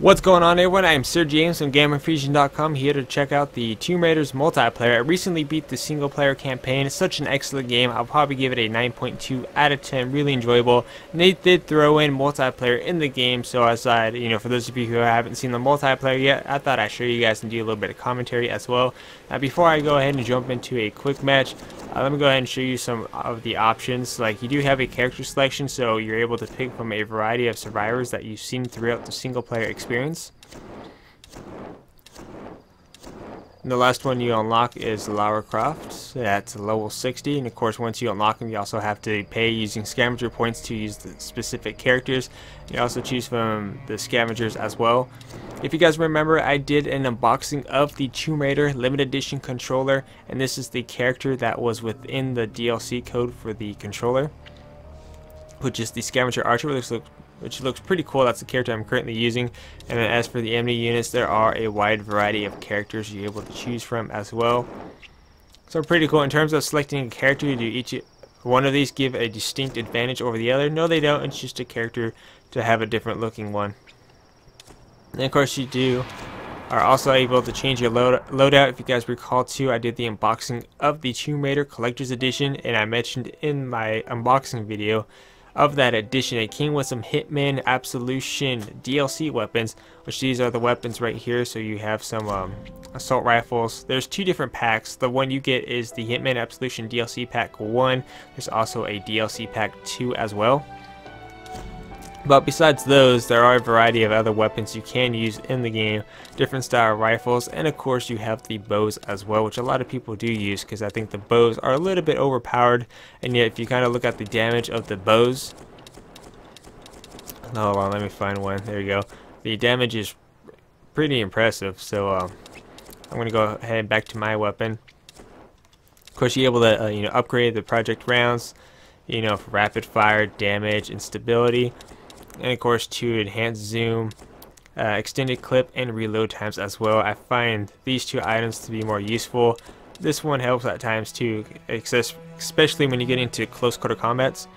What's going on, everyone? I'm Sir James from Gamerfuzion.com, here to check out the Tomb Raider's multiplayer. I recently beat the single player campaign. It's such an excellent game. I'll probably give it a 9.2 out of 10. Really enjoyable. And they did throw in multiplayer in the game, so I thought, for those of you who haven't seen the multiplayer yet, I thought I'd show you guys and do a little bit of commentary as well. Now, before I go ahead and jump into a quick match, let me go ahead and show you some of the options. Like, you do have a character selection, so you're able to pick from a variety of survivors that you've seen throughout the single player experience. And the last one you unlock is Lara Croft. That's level 60, and of course once you unlock them you also have to pay using scavenger points to use the specific characters. You also choose from the scavengers as well. If you guys remember, I did an unboxing of the Tomb Raider limited edition controller, and this is the character that was within the DLC code for the controller, which is the Scavenger Archer, which looks pretty cool. That's the character I'm currently using. And then as for the enemy units, there are a wide variety of characters you're able to choose from as well. So pretty cool. In terms of selecting a character, do each one of these give a distinct advantage over the other? No, they don't. It's just a character to have a different looking one. And of course you are also able to change your loadout. If you guys recall too, I did the unboxing of the Tomb Raider Collector's Edition, and I mentioned in my unboxing video of that edition, it came with some Hitman Absolution DLC weapons, which these are the weapons right here. So you have some assault rifles. There's two different packs. The one you get is the Hitman Absolution DLC Pack 1. There's also a DLC Pack 2 as well. But besides those, there are a variety of other weapons you can use in the game, different style rifles, and of course you have the bows as well, which a lot of people do use because I think the bows are a little bit overpowered. And yet if you kind of look at the damage of the bows, hold on, let me find one. There you go. The damage is pretty impressive. So I'm going to go ahead back to my weapon. Of course, you're able to upgrade the project rounds, for rapid fire, damage, and stability. And of course to enhance zoom, extended clip, and reload times as well. I find these two items to be more useful. This one helps at times too, especially when you get into close quarter combats.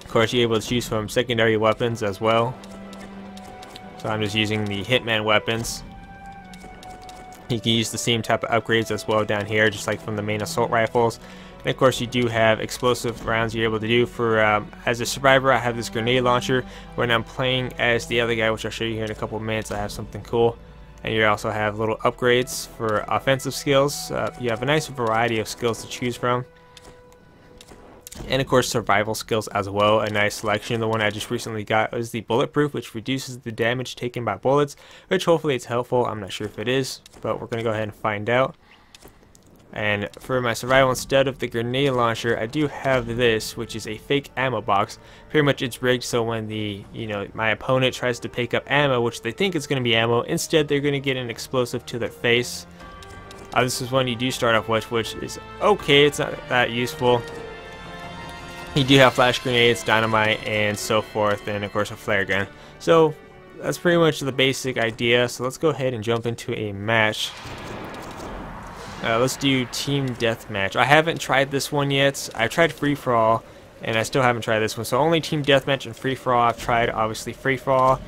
Of course you're able to choose from secondary weapons as well. So I'm just using the Hitman weapons. You can use the same type of upgrades as well down here, just like from the main assault rifles. And of course you do have explosive rounds you're able to do. For as a survivor, I have this grenade launcher. When I'm playing as the other guy, which I'll show you here in a couple of minutes, I have something cool. And you also have little upgrades for offensive skills. You have a nice variety of skills to choose from. And of course survival skills as well, a nice selection. The one I just recently got is the bulletproof, which reduces the damage taken by bullets, which hopefully it's helpful. I'm not sure if it is, but we're going to go ahead and find out. And for my survival, instead of the grenade launcher, I do have this, which is a fake ammo box. Pretty much it's rigged so when my opponent tries to pick up ammo, which they think is going to be ammo, instead they're going to get an explosive to their face. This is one you do start off with, which is okay. It's not that useful. You do have flash grenades, dynamite, and so forth, and of course a flare gun. So that's pretty much the basic idea. So let's go ahead and jump into a match. Let's do team deathmatch. I haven't tried this one yet. I tried free for all, and I still haven't tried this one. So only team deathmatch and free for all I've tried. Obviously free for all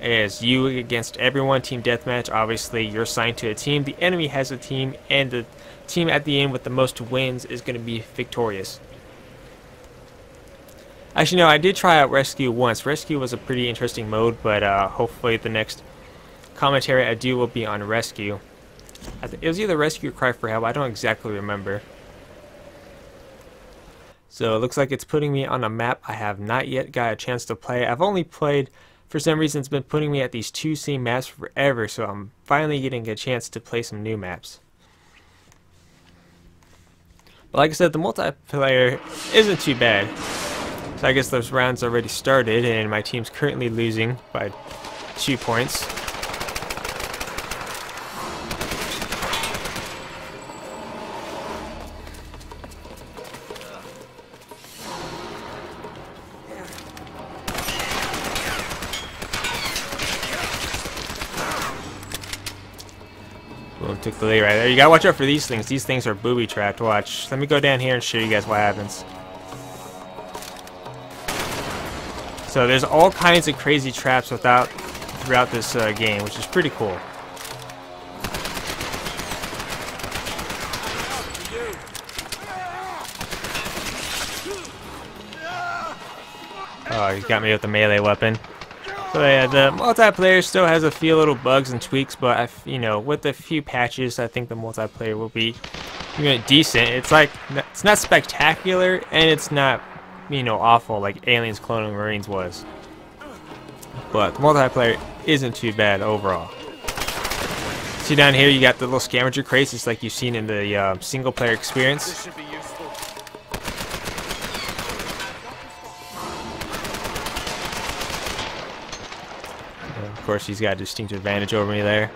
is you against everyone. Team deathmatch, obviously you're assigned to a team. The enemy has a team, and the team at the end with the most wins is going to be victorious. Actually, no, I did try out Rescue once. Rescue was a pretty interesting mode, but hopefully the next commentary I do will be on Rescue. It was either Rescue or Cry for Help. I don't exactly remember. So it looks like it's putting me on a map I have not yet got a chance to play. I've only played, for some reason it's been putting me at these two same maps forever, so I'm finally getting a chance to play some new maps. But like I said, the multiplayer isn't too bad. So I guess those rounds already started, and my team's currently losing by 2 points. Boom, took the lead right there. You gotta watch out for these things. These things are booby trapped. Watch. Let me go down here and show you guys what happens. So there's all kinds of crazy traps without throughout this game, which is pretty cool. Oh, he got me with the melee weapon. So yeah, the multiplayer still has a few little bugs and tweaks, but you know, with a few patches, I think the multiplayer will be, you know, decent. It's like, it's not spectacular, and it's not, you know, awful like Aliens Cloning Marines was. But the multiplayer isn't too bad overall. See down here, you got the little scavenger crates, just like you've seen in the single player experience. This should be useful. Of course, he's got a distinct advantage over me there.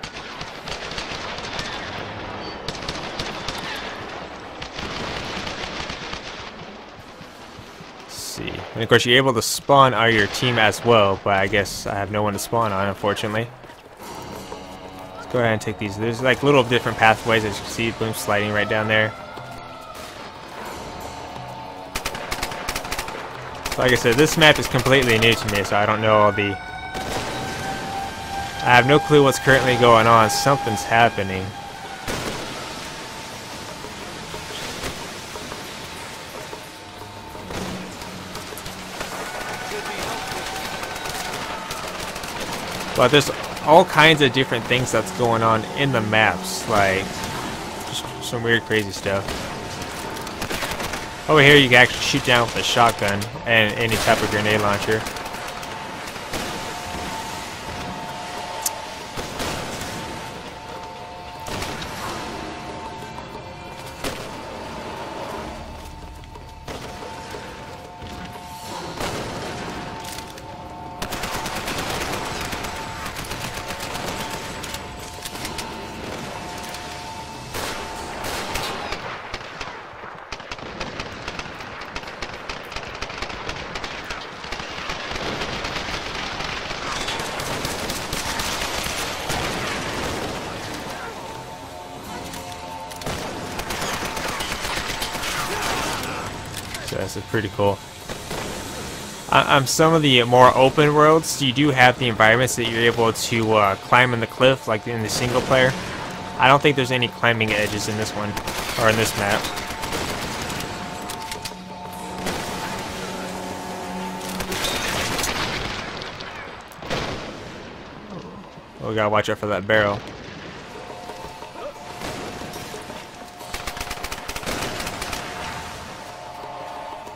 Let's see. And of course, you're able to spawn on your team as well, but I guess I have no one to spawn on, unfortunately. Let's go ahead and take these. There's like little different pathways, as you can see. Boom, sliding right down there. So like I said, this map is completely new to me, so I don't know all the... I have no clue what's currently going on. Something's happening. But there's all kinds of different things that's going on in the maps, like just some weird crazy stuff. Over here you can actually shoot down with a shotgun and any type of grenade launcher. So this is pretty cool. On some of the more open worlds, you do have the environments that you're able to climb in the cliff, like in the single player. I don't think there's any climbing edges in this one, or in this map. Oh, we gotta watch out for that barrel.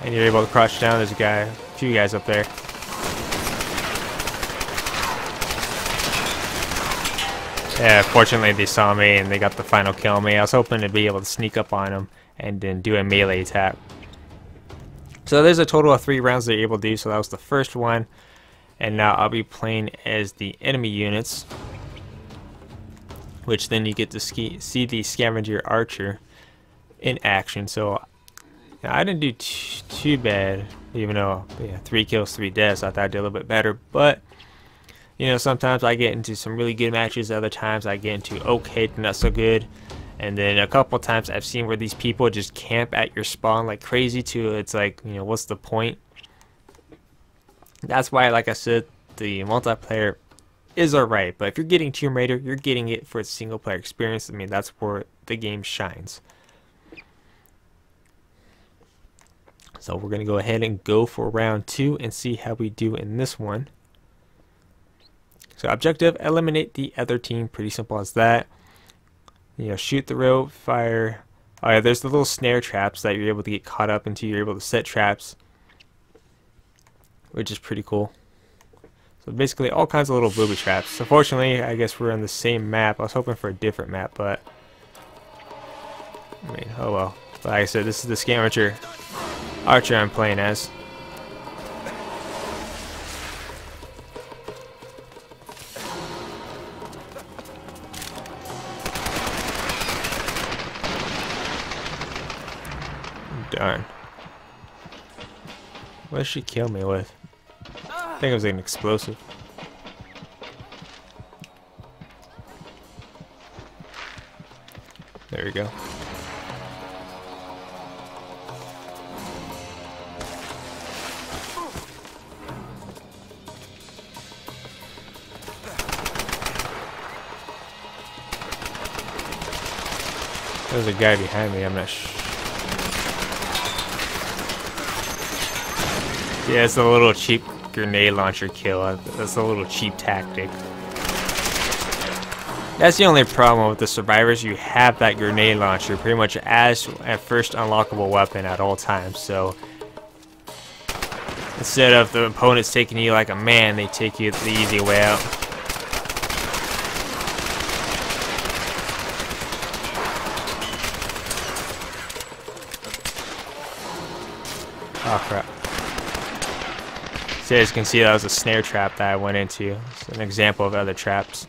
And you're able to crouch down. There's a few guys up there. Yeah, fortunately they saw me and they got the final kill on me. I was hoping to be able to sneak up on them and then do a melee attack. So there's a total of 3 rounds that you're able to do. So that was the first one. And now I'll be playing as the enemy units, which then you get to see the scavenger archer in action. So I didn't do too bad, even though 3 kills, 3 deaths. I thought I did a little bit better, but you know, sometimes I get into some really good matches, other times I get into okay to not so good, and then a couple times I've seen where these people just camp at your spawn like crazy too. It's like, you know, what's the point? That's why, like I said, the multiplayer is alright, but if you're getting Tomb Raider, you're getting it for its single player experience. I mean, that's where the game shines. So we're going to go ahead and go for round 2 and see how we do in this one. So objective, eliminate the other team. Pretty simple as that. You know, shoot the rope, fire. Oh yeah, there's the little snare traps that you're able to get caught up into. You're able to set traps, which is pretty cool. So basically all kinds of little booby traps. Unfortunately, I guess we're on the same map. I was hoping for a different map, but I mean, oh well. But like I said, this is the scavenger archer I'm playing as. Darn. What did she kill me with? I think it was an explosive. There we go. There's a guy behind me, I'm not sure. Yeah, it's a little cheap grenade launcher kill. That's a little cheap tactic. That's the only problem with the survivors. You have that grenade launcher pretty much as a first unlockable weapon at all times. So instead of the opponents taking you like a man, they take you the easy way out. Oh crap. So as you can see, that was a snare trap that I went into. It's an example of other traps.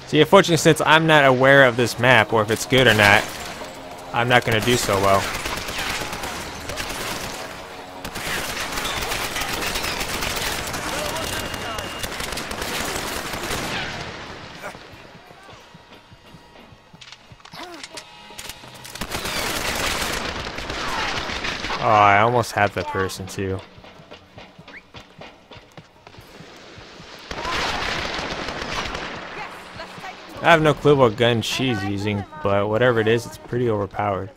See, unfortunately, since I'm not aware of this map, or if it's good or not, I'm not going to do so well. Oh, I almost had that person too. I have no clue what gun she's using, but whatever it is, it's pretty overpowered.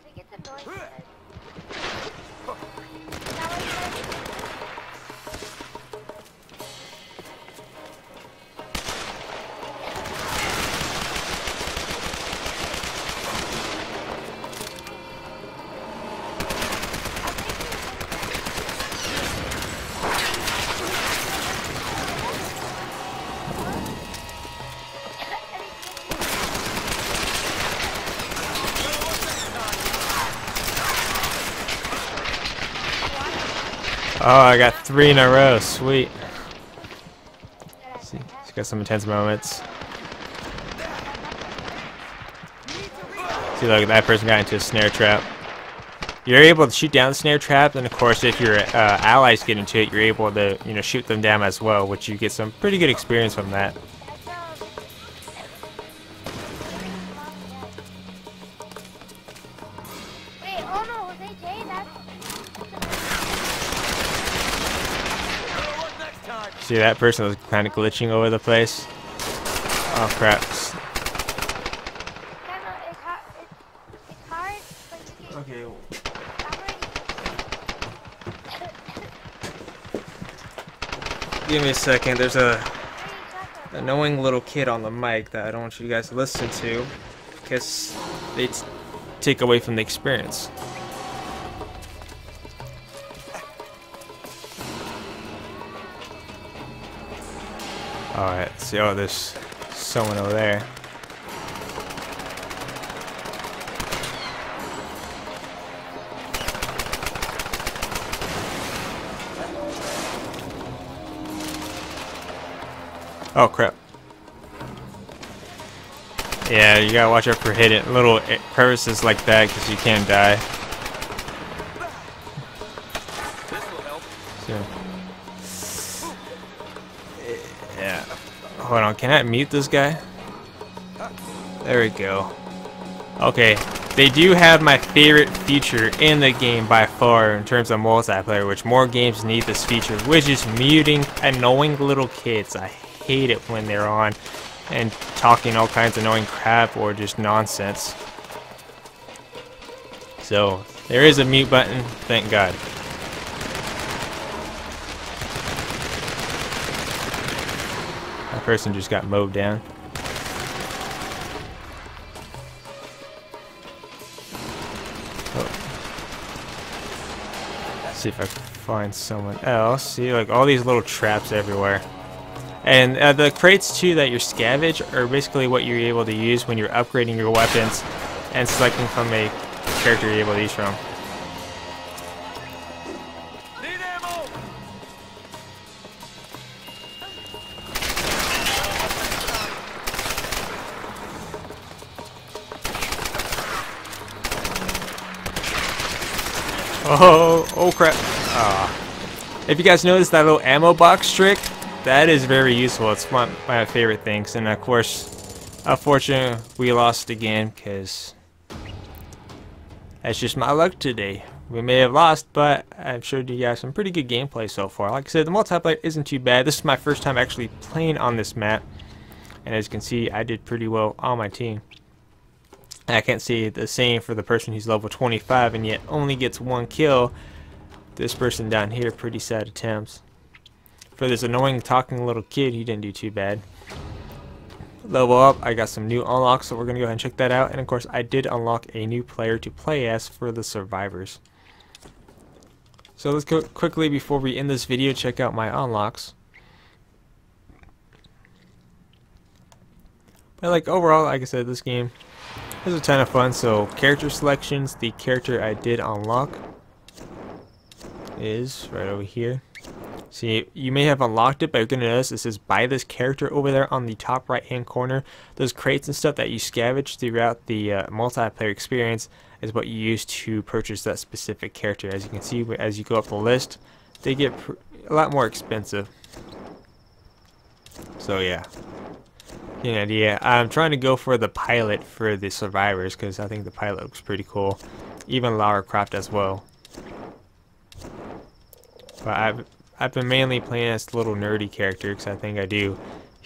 Oh, I got 3 in a row. Sweet. See, she's got some intense moments. See, look, that person got into a snare trap. You're able to shoot down the snare trap, and of course, if your allies get into it, you're able to, shoot them down as well, which you get some pretty good experience from that. See, that person was kind of glitching over the place. Oh crap. Okay. Give me a second. There's a annoying little kid on the mic that I don't want you guys to listen to because they take away from the experience. Alright, see, oh, there's someone over there. Oh crap. Yeah, you gotta watch out for hidden little crevices like that because you can die. So, yeah. Hold on, can I mute this guy? There we go. Okay, they do have my favorite feature in the game by far in terms of multiplayer, which more games need this feature, which is muting annoying little kids. I hate it when they're on and talking all kinds of annoying crap or just nonsense. So, there is a mute button, thank God. That person just got mowed down. Let's see if I can find someone else. See, like all these little traps everywhere. And the crates too that you scavenge are basically what you're able to use when you're upgrading your weapons and selecting from a character you're able to use from. Oh crap. If you guys noticed that little ammo box trick, that is very useful. It's one of my favorite things. And of course, unfortunately, we lost again because that's just my luck today. we may have lost, but I've showed you guys some pretty good gameplay so far. Like I said, the multiplayer isn't too bad. This is my first time actually playing on this map, and as you can see, I did pretty well on my team. I can't say the same for the person who's level 25 and yet only gets 1 kill. This person down here, pretty sad attempts. For this annoying talking little kid, he didn't do too bad. Level up, I got some new unlocks, so we're going to go ahead and check that out. And of course, I did unlock a new player to play as for the survivors. So let's go quickly, before we end this video, check out my unlocks. But like overall, like I said, this game is a ton of fun. So character selections, the character I did unlock is right over here. See, you may have unlocked it, but you're going to notice it says buy this character over there on the top right hand corner. Those crates and stuff that you scavenge throughout the multiplayer experience is what you use to purchase that specific character. As you can see, as you go up the list, they get a lot more expensive. So yeah, get an idea. I'm trying to go for the pilot for the survivors because I think the pilot looks pretty cool. Even Lara Croft as well. But I've been mainly playing as the little nerdy character because I think he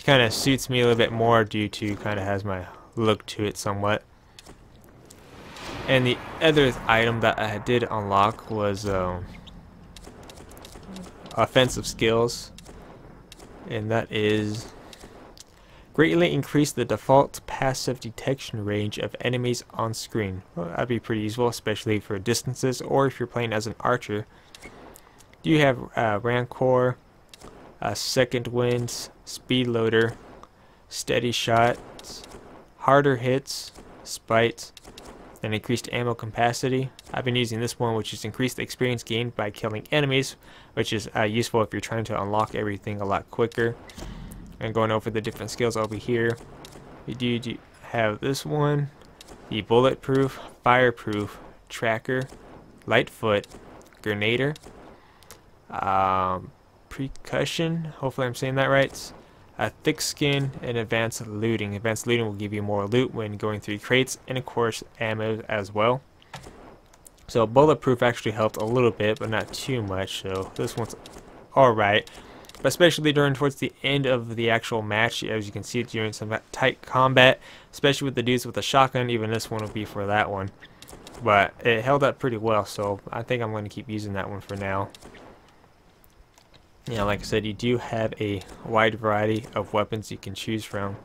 kind of suits me a little bit more due to kind of has my look to it somewhat. And the other item that I did unlock was offensive skills, and that is greatly increase the default passive detection range of enemies on screen. Well, that'd be pretty useful, especially for distances or if you're playing as an archer. You have Rancor, Second Winds, Speed Loader, Steady Shots, Harder Hits, Spite, and increased ammo capacity. I've been using this one, which is increased the experience gained by killing enemies, which is useful if you're trying to unlock everything a lot quicker. And going over the different skills over here, you do have this one, the Bulletproof, Fireproof, Tracker, Lightfoot, Grenader, Percussion, hopefully I'm saying that right, Thick Skin, and Advanced Looting. Advanced Looting will give you more loot when going through crates, and of course ammo as well. So Bulletproof actually helped a little bit, but not too much, so this one's alright. But especially towards the end of the actual match, as you can see, during some tight combat, especially with the dudes with the shotgun, even this one will be for that one. But it held up pretty well, so I think I'm going to keep using that one for now. Yeah, like I said, you do have a wide variety of weapons you can choose from.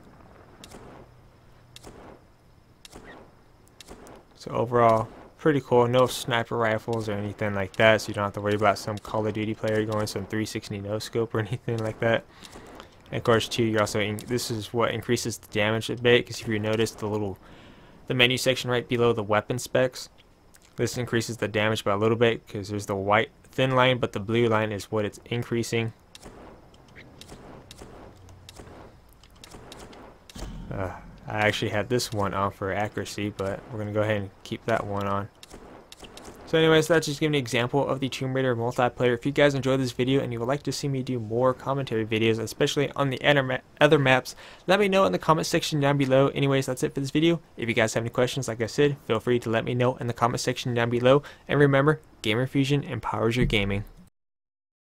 So overall, pretty cool. No sniper rifles or anything like that, so you don't have to worry about some Call of Duty player going some 360 no scope or anything like that. And of course, too, you're also this is what increases the damage a bit, because if you notice the menu section right below the weapon specs, this increases the damage by a little bit because there's the white thin line, but the blue line is what it's increasing. I actually had this one on for accuracy, but we're going to go ahead and keep that one on. So anyways, that's just giving an example of the Tomb Raider multiplayer. If you guys enjoyed this video and you would like to see me do more commentary videos, especially on the other maps, let me know in the comment section down below. Anyways, that's it for this video. If you guys have any questions, like I said, feel free to let me know in the comment section down below. And remember, Gamerfuzion empowers your gaming.